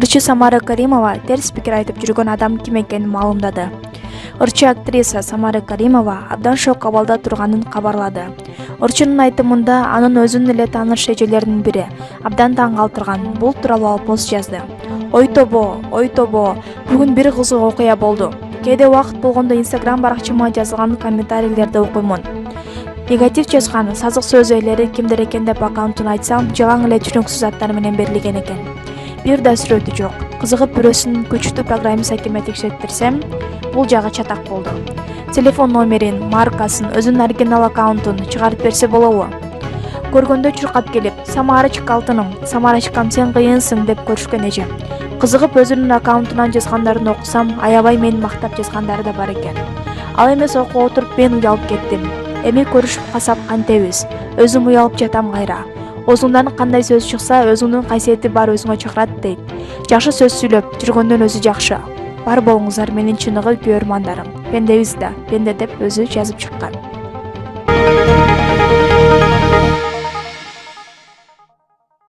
Ырчы Самара Каримова терс пикир айтып жүргөн адам ким экенин маалымдады. Ырчы актриса Самара Каримова абдан шок абалда турганын кабарлады. Ырчынын айтымында анын өзүнүн эле тааныш эжелеринин бири абдан таң калтырган. Бул тууралуу пост жазды. Ой тобо, бүгүн бир кызык окуя болду. Кээде убакыт болгондо Instagram баракчама жазылган комментарийлерди окуймун. Негатив жазган сазык сөз ээлери кимдер экен деп аккаунтун айтсам, жалаң эле түшүнүксүз аттар менен берилген экен. Бир да сүрөтү жок. Кызыгып бирөөсүнүн күчтүү программист экениме текшертирсем, бул жагы чатак болду. Телефон номерин, маркасын, өзүнүн оригинал аккаунтун чыгарып берсе болобу? Көргөндө чуркап келип, Самарочка алтыным, Самарочкам сен кыйынсың деп көрүшкөн эже. Кызыгып өзүнүн аккаунтунан жазгандарын окусам, аябай мени мактап жазгандары да бар экен. Ал эмес окуп отуруп мен уялып кеттим. Эми көрүшүп калсак кантебиз? Өзүм уялып жатам кайра. Оозуңдан кандай сөз чыкса, өзүңдүн кайсети бар өзүңө чакырат дейт. Жакшы сөз сүйлөп жүргөндөн өзү жакшы. Бар болуңуздар менин чыныгы күйөрмандарым. Пендебиз да, пенде деп өзү жазып чыккан.